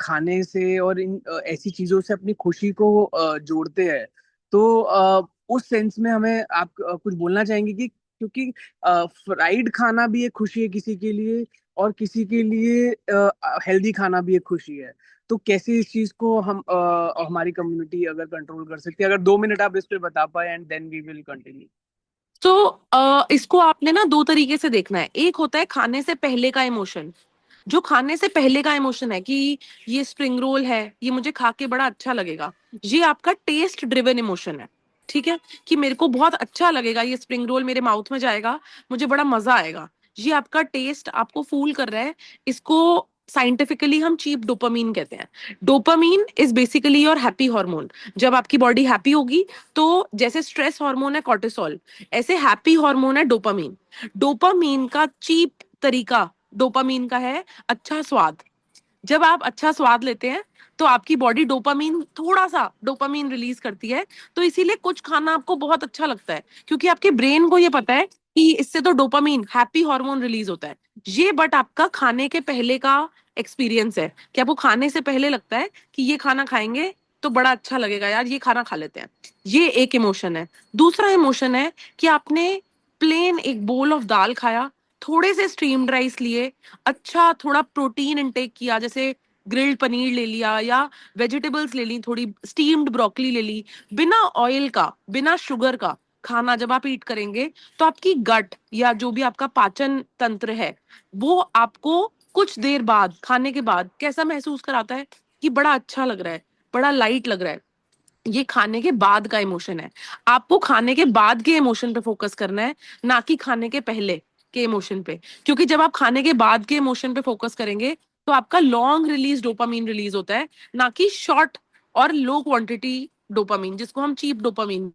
खाने से और इन ऐसी चीजों से अपनी खुशी को जोड़ते हैं, तो उस सेंस में हमें आप कुछ बोलना चाहेंगे कि क्योंकि फ्राइड खाना भी एक खुशी है किसी के लिए, और किसी के लिए हेल्दी खाना भी एक खुशी है, तो कैसे इस चीज को हम हमारी कम्युनिटी अगर कंट्रोल कर सकती है, अगर 2 मिनट आप इस पे बता पाए, and then we will continue. तो इसको आपने ना दो तरीके से देखना है। एक होता है खाने से पहले का इमोशन, जो खाने से पहले का इमोशन है कि ये स्प्रिंग रोल है, ये मुझे खा के बड़ा अच्छा लगेगा, ये आपका टेस्ट ड्रिवन इमोशन है। ठीक है, कि मेरे को बहुत अच्छा लगेगा, ये स्प्रिंग रोल मेरे माउथ में जाएगा, मुझे बड़ा मजा आएगा, ये आपका टेस्ट आपको फूल कर रहा है। इसको साइंटिफिकली हम चीप डोपामीन कहते हैं। Dopamine is basically your happy hormone. जब आपकी बॉडी हैप्पी होगी तो जैसे स्ट्रेस हार्मोन है कॉर्टिसोल, ऐसे हैप्पी हार्मोन है डोपामीन। डोपामीन का चीप तरीका डोपामीन का है अच्छा स्वाद। जब आप अच्छा स्वाद लेते हैं तो आपकी बॉडी डोपामीन, थोड़ा सा डोपामीन रिलीज करती है, तो इसीलिए कुछ खाना आपको बहुत अच्छा लगता है, क्योंकि आपके ब्रेन को ये पता है कि इससे तो डोपामीन हैप्पी हार्मोन रिलीज होता है। ये बट आपका खाने के पहले का एक्सपीरियंस है कि आपको खाने से पहले लगता है कि ये खाना खाएंगे तो बड़ा अच्छा लगेगा यार, ये खाना खा लेते हैं। ये एक इमोशन है। दूसरा इमोशन है कि आपने प्लेन एक बोल ऑफ दाल खाया, थोड़े से स्टीम्ड राइस लिए, अच्छा थोड़ा प्रोटीन इनटेक किया, जैसे ग्रिल्ड पनीर ले लिया या वेजिटेबल्स ले ली, थोड़ी स्टीम्ड ब्रोकली ले ली, बिना ऑयल का बिना शुगर का खाना जब आप ईट करेंगे तो आपकी गट या जो भी आपका पाचन तंत्र है वो आपको कुछ देर बाद, खाने के बाद कैसा महसूस कराता है कि बड़ा अच्छा लग रहा है, बड़ा लाइट लग रहा है। ये खाने के बाद का इमोशन है। आपको खाने के बाद के इमोशन पे फोकस करना है, ना कि खाने के पहले के इमोशन पे। क्योंकि जब आप खाने के बाद के इमोशन पे फोकस करेंगे तो आपका लॉन्ग रिलीज डोपामीन रिलीज होता है, ना कि शॉर्ट और लो क्वांटिटी डोपामीन, जिसको हम चीप डोपामीन।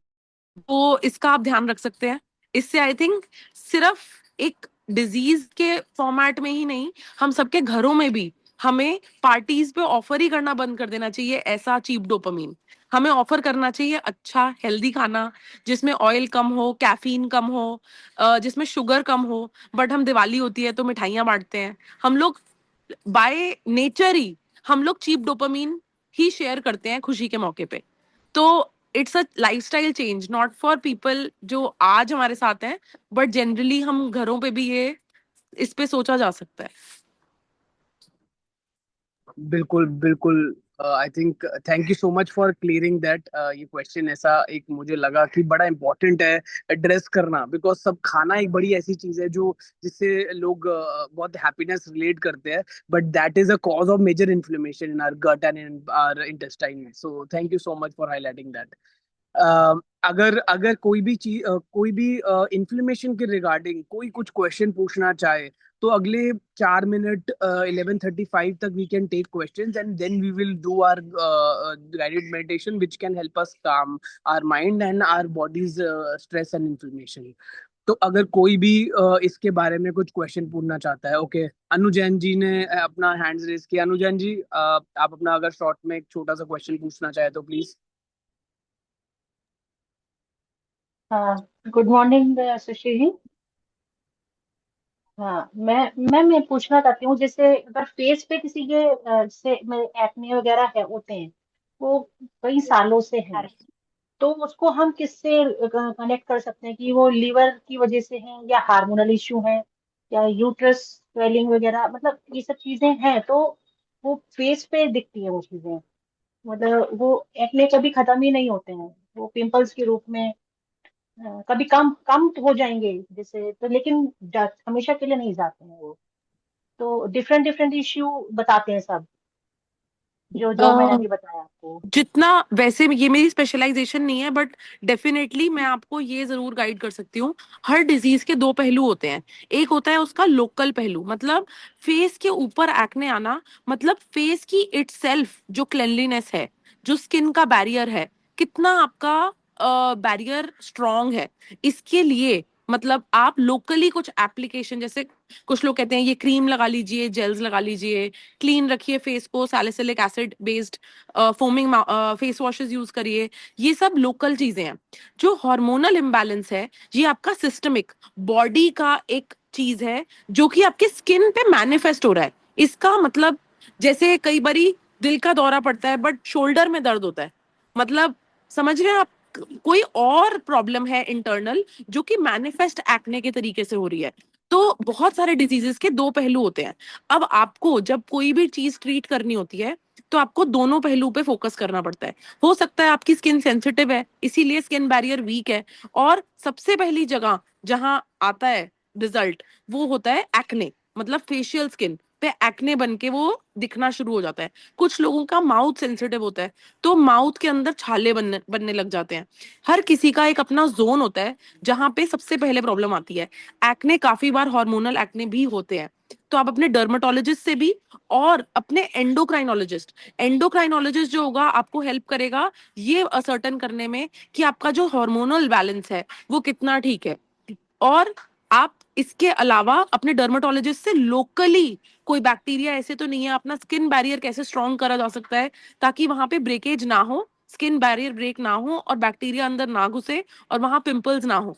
तो इसका आप ध्यान रख सकते हैं। इससे आई थिंक सिर्फ एक डिजीज के फॉर्मेट में ही नहीं, हम सबके घरों में भी हमें पार्टीज पे ऑफर ही करना बंद कर देना चाहिए ऐसा चीप डोपामीन। हमें ऑफर करना चाहिए अच्छा हेल्दी खाना, जिसमें ऑयल कम हो, कैफीन कम हो, जिसमें शुगर कम हो। बट हम दिवाली होती है तो मिठाइयां बांटते हैं। हम लोग बाय नेचर ही हम लोग चीप डोपामीन ही शेयर करते हैं खुशी के मौके पे। तो it's a lifestyle change, not for people जो आज हमारे साथ हैं, बट जनरली हम घरों पे भी ये इस पे सोचा जा सकता है। बिल्कुल बिल्कुल। I think thank you so much for clearing that. ये क्वेश्चन ऐसा एक मुझे लगा कि बड़ा इंपॉर्टेंट है एड्रेस करना, बिकॉज सब खाना एक बड़ी ऐसी चीज है जो जिससे लोग बहुत हैप्पीनेस रिलेट करते हैं, but that is a cause of major inflammation in our gut and in our intestine. So thank you so much for highlighting that. अगर अगर कोई भी चीज कोई भी इन्फ्लेमेशन के रिगार्डिंग कोई कुछ क्वेश्चन पूछना चाहे तो अगले 4 मिनट 11:35 तक we can take questions and then we will do our guided meditation which can help us calm our mind and our bodies stress and inflammation. तो अगर कोई भी इसके बारे में कुछ क्वेश्चन पूछना चाहता है। ओके, अनु जैन जी ने अपना हैंड्स रेज किया। अनु जैन जी, आप अपना अगर शॉर्ट में एक छोटा सा क्वेश्चन पूछना चाहे तो प्लीज। हाँ, गुड मॉर्निंग सुश्री जी। हाँ, मैं पूछना चाहती हूँ, जैसे अगर फेस पे किसी के से एक्ने वगैरह है होते हैं, वो कई सालों से हैं, तो उसको हम किससे कनेक्ट कर सकते हैं कि वो लीवर की वजह से है या हार्मोनल इश्यू है या यूट्रस स्वेलिंग वगैरह, मतलब ये सब चीजें हैं तो वो फेस पे दिखती है वो चीजें, मतलब वो एक्ने कभी खत्म ही नहीं होते हैं, वो पिंपल्स के रूप में कभी कम कम हो जाएंगे जैसे तो, लेकिन हमेशा के लिए नहीं जाते हैं वो, तो डिफरेंट डिफरेंट इश्यू बताते हैं सब, जो जो मैंने अभी बताया आपको। जितना, वैसे ये मेरी स्पेशलाइजेशन नहीं है, बट डेफिनेटली मैं आपको ये जरूर गाइड कर सकती हूँ। हर डिजीज के दो पहलू होते हैं। एक होता है उसका लोकल पहलू, मतलब फेस के ऊपर एक्ने आना, मतलब फेस की इटसेल्फ जो क्लेanलीनेस है, जो स्किन का बैरियर है, कितना आपका बैरियर स्ट्रांग है, इसके लिए मतलब आप लोकली कुछ एप्लीकेशन, जैसे कुछ लोग कहते हैं ये क्रीम लगा लीजिए, जेल्स लगा लीजिए, क्लीन रखिए फेस को, salicylic acid based foaming face washes use करिए, ये सब लोकल चीजें हैं। जो हार्मोनल इम्बैलेंस है, ये आपका सिस्टमिक बॉडी का एक चीज है जो कि आपके स्किन पे मैनिफेस्ट हो रहा है। इसका मतलब जैसे कई बारी दिल का दौरा पड़ता है बट शोल्डर में दर्द होता है, मतलब समझ रहे हैं आप, कोई और प्रॉब्लम है इंटरनल जो कि मैनिफेस्ट एक्ने के तरीके से हो रही है। तो बहुत सारे डिजीजेस के दो पहलू होते हैं। अब आपको जब कोई भी चीज ट्रीट करनी होती है तो आपको दोनों पहलू पे फोकस करना पड़ता है। हो सकता है आपकी स्किन सेंसिटिव है, इसीलिए स्किन बैरियर वीक है, और सबसे पहली जगह जहां आता है रिजल्ट वो होता है एक्ने, मतलब फेशियल स्किन पे एक्ने बन के वो दिखना शुरू हो जाता है। कुछ लोगों का माउथ सेंसिटिव होता है तो माउथ के अंदर छाले बनने बनने लग जाते हैं। हर किसी का एक अपना जोन होता है जहां पे सबसे पहले प्रॉब्लम आती है। एक्ने काफी बार हार्मोनल एक्ने भी होते हैं, तो आप अपने डर्मेटोलॉजिस्ट से भी, और अपने एंडोक्राइनोलॉजिस्ट जो होगा आपको हेल्प करेगा ये असर्टन करने में कि आपका जो हार्मोनल बैलेंस है वो कितना ठीक है। और आप इसके अलावा अपने डर्मेटोलॉजिस्ट से लोकली कोई बैक्टीरिया ऐसे तो नहीं है, अपना स्किन बैरियर कैसे स्ट्रॉन्ग करा जा सकता है ताकि वहां पे ब्रेकेज ना हो, स्किन बैरियर ब्रेक ना हो और बैक्टीरिया अंदर ना घुसे और वहां पिंपल्स ना हो।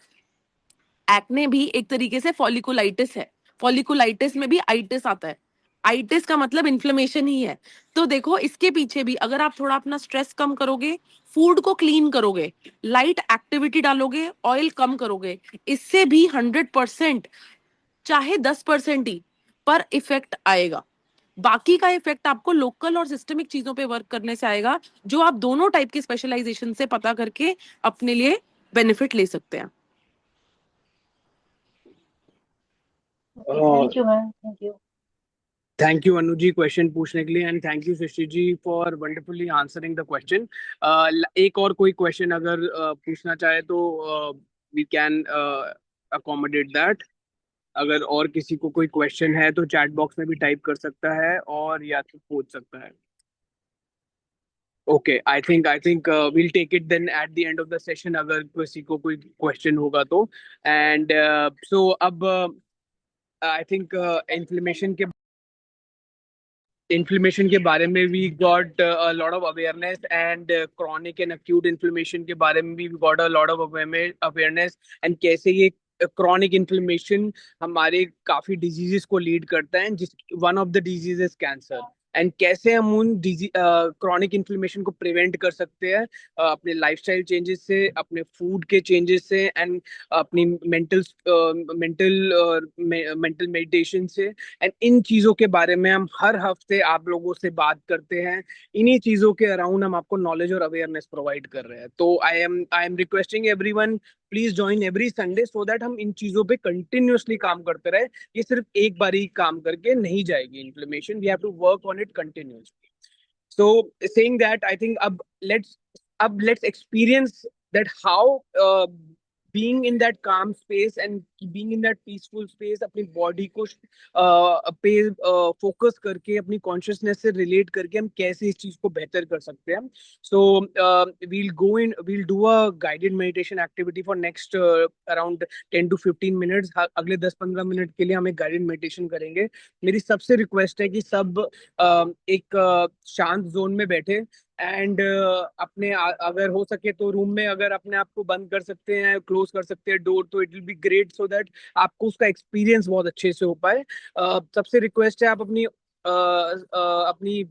एक्ने भी एक तरीके से फॉलिकुलाइटिस है, फॉलिकुलाइटिस में भी आइटिस आता है, आइटिस का मतलब इन्फ्लेमेशन ही है। तो देखो इसके पीछे भी अगर आप थोड़ा अपना स्ट्रेस कम करोगे, फूड को क्लीन करोगे, लाइट एक्टिविटी डालोगे, ऑयल कम करोगे, इससे भी 100%, चाहे 10% ही, पर इफेक्ट आएगा। बाकी का इफेक्ट आपको लोकल और सिस्टमिक चीजों पे वर्क करने से आएगा, जो आप दोनों टाइप के स्पेशलाइजेशन से पता करके अपने लिए बेनिफिट ले सकते हैं। Thank you ma'am, thank you. Thank you Anu ji question पूछने के लिए, and thank you Srishti ji for wonderfully answering the question. एक और कोई क्वेश्चन अगर पूछना चाहे तो वी कैन अकोमोडेट दैट। अगर और किसी को कोई क्वेश्चन है तो चैट बॉक्स में भी टाइप कर सकता है और या तो पूछ सकता है। Okay, I think we'll take it then at the end of the session अगर किसी को कोई क्वेश्चन होगा तो। एंड सो अब आई थिंक इन्फ्लेमेशन के बारे में we got a lot of awareness, and chronic and acute inflammation के बारे में भी we got a lot of awareness, and कैसे ये क्रॉनिक इन्फ्लेमेशन हमारे काफी डिजीजेस को लीड करता है, जिस one of the disease is cancer. And कैसे हम उन क्रॉनिक इन्फ्लेमेशन को प्रिवेंट कर सकते हैं अपने लाइफस्टाइल चेंजेस से, अपने फूड के चेंजेस से, एंड अपनी मेंटल मेडिटेशन से। एंड इन चीज़ों के बारे में हम हर हफ्ते आप लोगों से बात करते हैं। इन्हीं चीज़ों के अराउंड हम आपको नॉलेज और अवेयरनेस प्रोवाइड कर रहे हैं। तो I am requesting everyone, please join every Sunday so that हम इन चीज़ों पे कंटिन्यूअसली काम करते रहे। ये सिर्फ एक बार ही काम करके नहीं जाएगी inflammation, we have to work on it continuously. So saying that, I think let's experience that how being in that calm space and being in that peaceful space अपनी बॉडी को पे फोकस करके अपनी कॉन्शियसनेस से रिलेट करके हम कैसे इस चीज को बेहतर कर सकते हैं। सो we'll do a guided meditation activity for next around 10 to 15 minutes। अगले 10-15 मिनट के लिए हम एक गाइडेड मेडिटेशन करेंगे। मेरी सबसे रिक्वेस्ट है कि सब एक शांत जोन में बैठे एंड अपने अगर हो सके तो रूम में अगर अपने आप को बंद कर सकते हैं, क्लोज कर सकते हैं डोर, तो it will be great so that आपको उसका एक्सपीरियंस बहुत अच्छे से हो पाए। सबसे रिक्वेस्ट है आप अपनी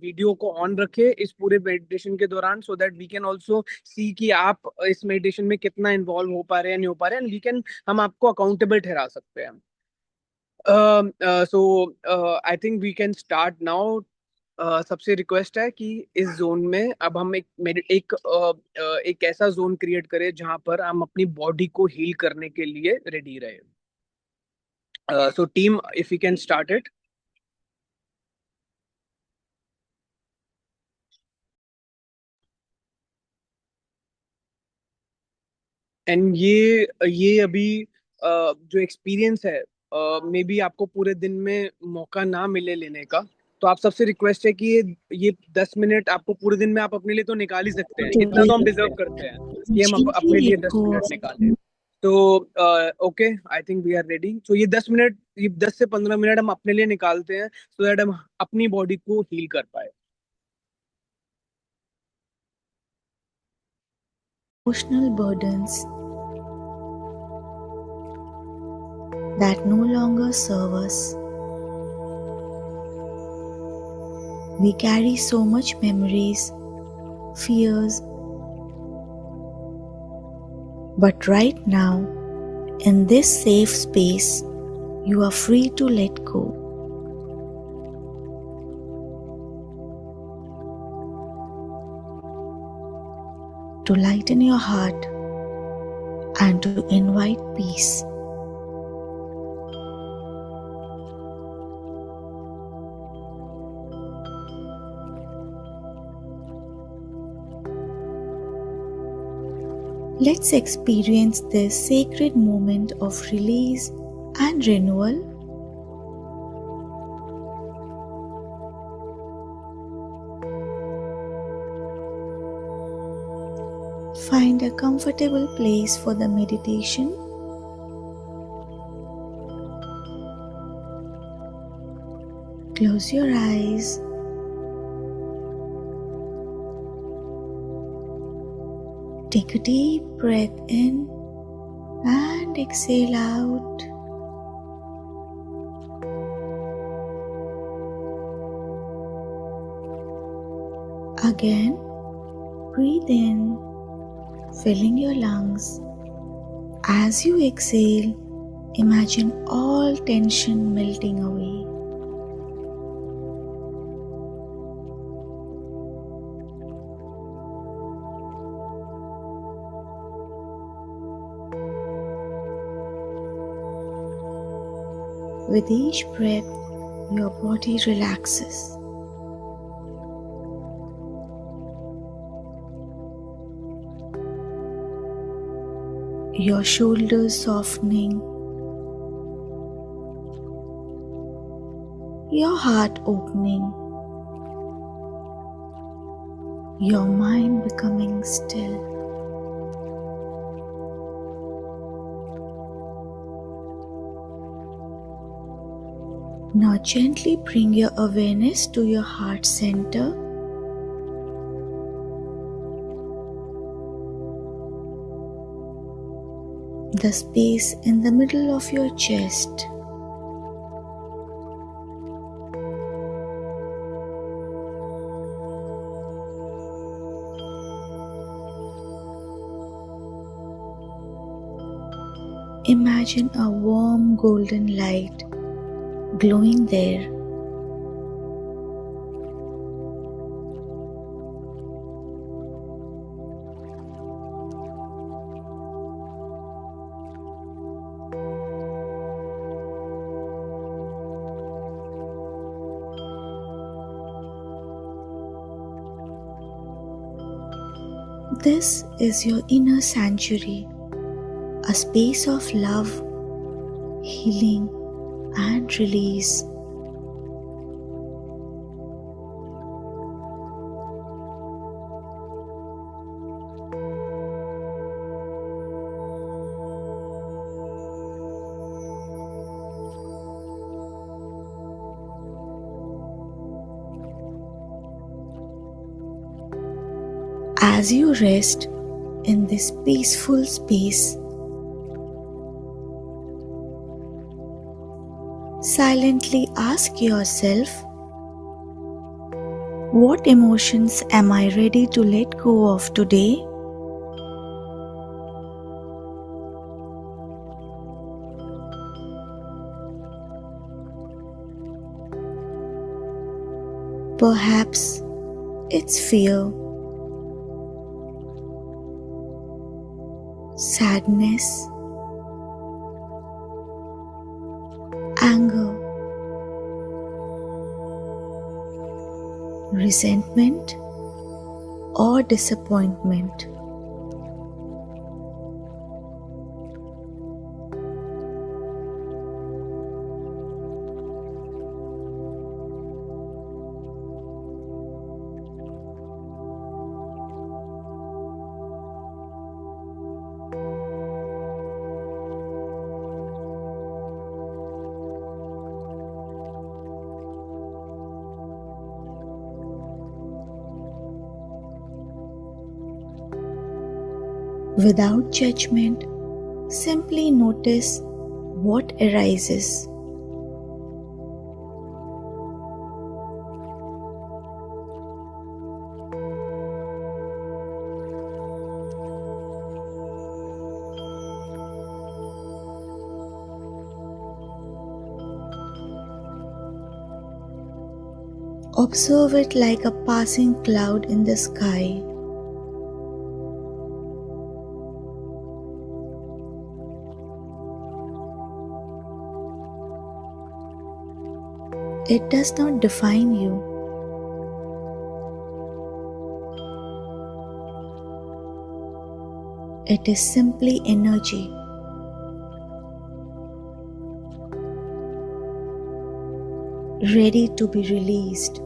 वीडियो को ऑन रखें इस पूरे मेडिटेशन के दौरान, so that we can also see कि आप इस मेडिटेशन में कितना इन्वॉल्व हो पा रहे हैं, नहीं हो पा रहे हैं, एंड वी कैन हम आपको अकाउंटेबल ठहरा सकते हैं। I think we can start now. सबसे रिक्वेस्ट है कि इस जोन में अब हम एक ऐसा जोन क्रिएट करें जहां पर हम अपनी बॉडी को हील करने के लिए रेडी रहे। So team, if you can start it. And ये अभी जो एक्सपीरियंस है, मे बी आपको पूरे दिन में मौका ना मिले लेने का, तो आप सबसे रिक्वेस्ट है कि ये 10 मिनट आपको पूरे दिन में आप अपने लिए तो निकाल ही सकते हैं। इतना तो हम डिजर्व करते हैं कि हम अपने लिए 10 मिनट निकालें। तो okay, I think we are ready. So ये 10 मिनट, ये 10 से 15 मिनट हम अपने लिए निकालते हैं सो दैट हम अपनी बॉडी को हील कर पाए। Emotional burdens that no longer serve us. We carry so much memories, fears, but right now, in this safe space, you are free to let go. To lighten your heart and to invite peace. Let's experience this sacred moment of release and renewal. Find a comfortable place for the meditation. Close your eyes. Take a deep breath in and exhale out. Again, breathe in, filling your lungs. As you exhale, imagine all tension melting away. With each breath, your body relaxes. Your shoulders softening, your heart opening, your mind becoming still. Now gently bring your awareness to your heart center. The space in the middle of your chest. imagine a warm golden light glowing there. This is your inner sanctuary, a space of love, healing, and release. As you rest in this peaceful space, silently ask yourself, what emotions am I ready to let go of today? Perhaps it's fear, sadness, anger, resentment, or disappointment. Without judgment, simply notice what arises. Observe it like a passing cloud in the sky. It does not define you. It is simply energy. Ready to be released.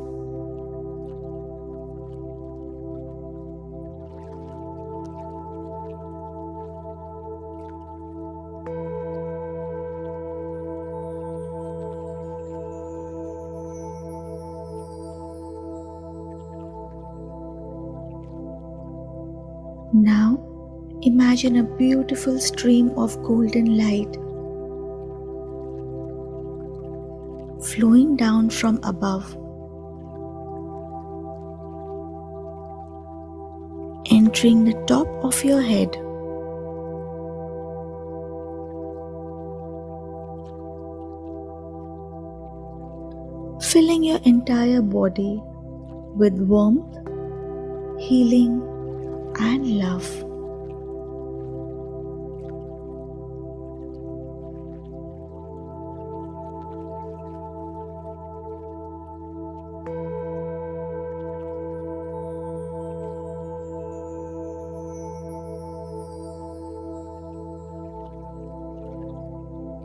Now, imagine a beautiful stream of golden light flowing down from above, entering the top of your head, filling your entire body with warmth, healing, and love.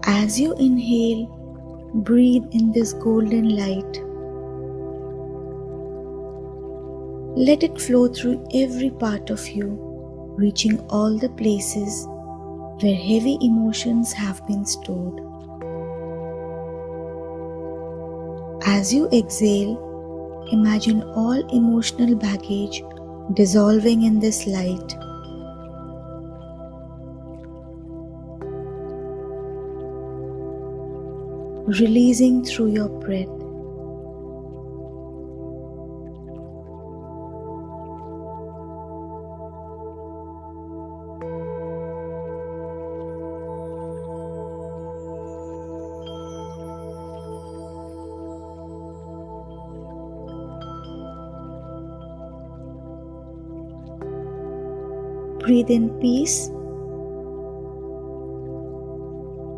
As you inhale, breathe in this golden light. Let it flow through every part of you, reaching all the places where heavy emotions have been stored. As you exhale, imagine all emotional baggage dissolving in this light. Releasing through your breath. Breathe in peace.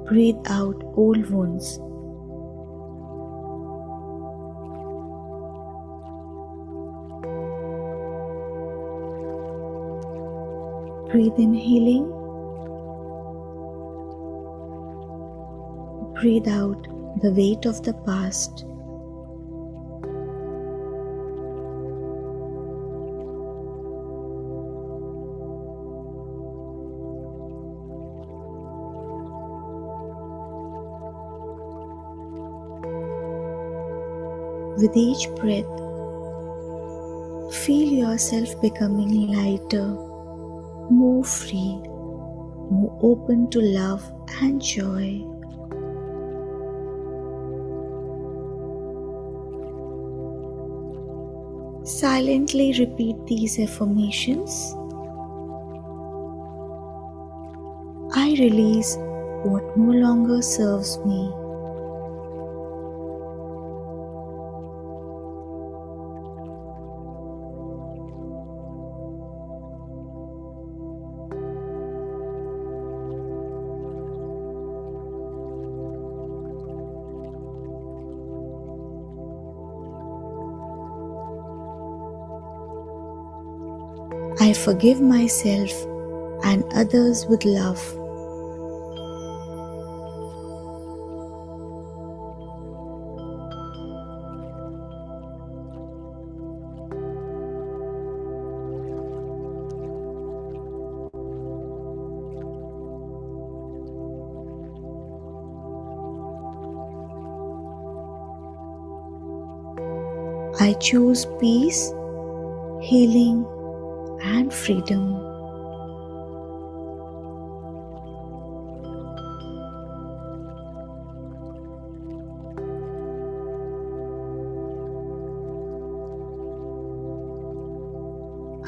Breathe out old wounds. Breathe in healing. Breathe out the weight of the past. With each breath, feel yourself becoming lighter, more free, more open to love and joy. Silently repeat these affirmations. I release what no longer serves me. I forgive myself and others with love. I choose peace, healing, and freedom.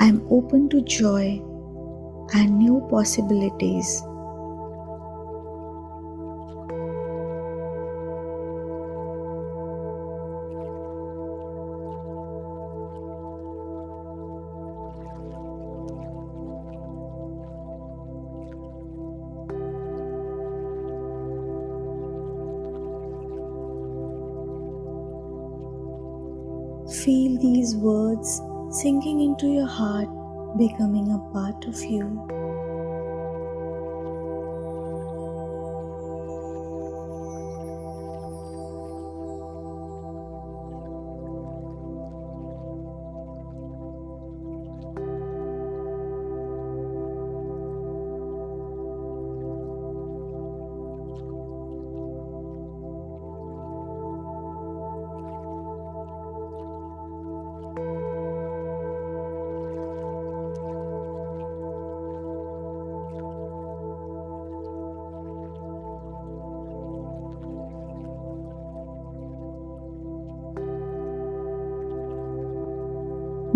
I am open to joy and new possibilities. Feel these words sinking into your heart, becoming a part of you.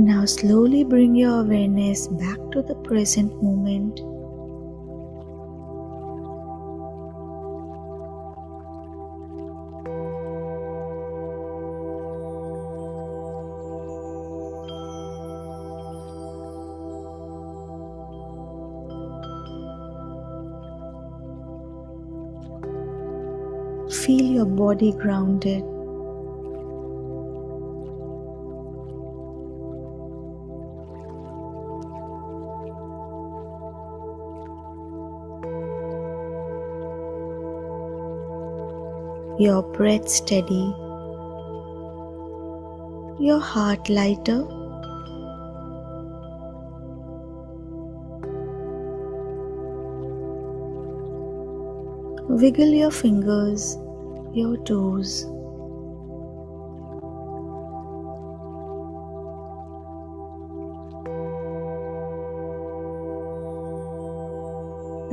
Now slowly bring your awareness back to the present moment. Feel your body grounded. Your breath steady, your heart lighter, wiggle your fingers, your toes.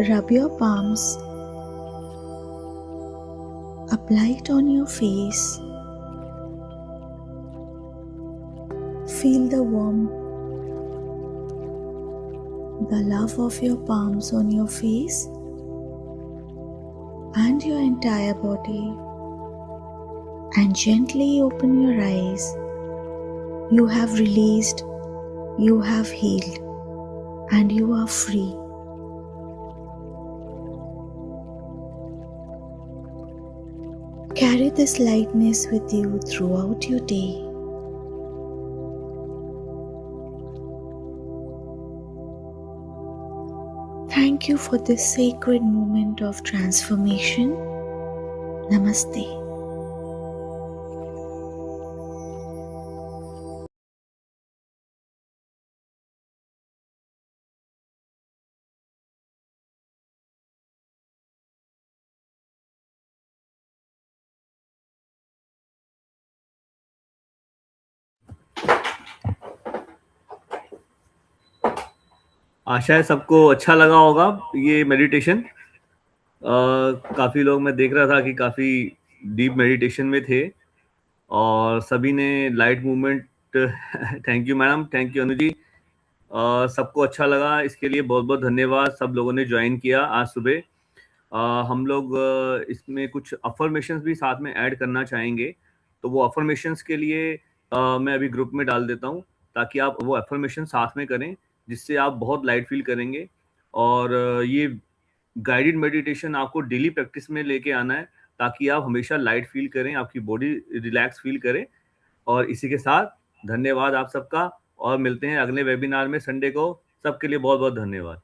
Rub your palms. Apply it on your face. Feel the warmth, the love of your palms on your face and your entire body. And gently open your eyes. You have released, you have healed. and you are free. Carry this lightness with you throughout your day. Thank you for this sacred moment of transformation. Namaste. आशा है सबको अच्छा लगा होगा ये मेडिटेशन। काफ़ी लोग मैं देख रहा था कि काफ़ी डीप मेडिटेशन में थे और सभी ने light movement thank you madam, thank you Anu ji. सबको अच्छा लगा, इसके लिए बहुत बहुत धन्यवाद। सब लोगों ने ज्वाइन किया आज सुबह। हम लोग इसमें कुछ अफर्मेशंस भी साथ में ऐड करना चाहेंगे, तो वो अफर्मेशंस के लिए मैं अभी ग्रुप में डाल देता हूँ ताकि आप वो अफर्मेशन साथ में करें, जिससे आप बहुत लाइट फील करेंगे। और ये गाइडेड मेडिटेशन आपको डेली प्रैक्टिस में लेके आना है ताकि आप हमेशा लाइट फील करें, आपकी बॉडी रिलैक्स फील करे। और इसी के साथ धन्यवाद आप सबका, और मिलते हैं अगले वेबिनार में संडे को। सबके लिए बहुत बहुत धन्यवाद।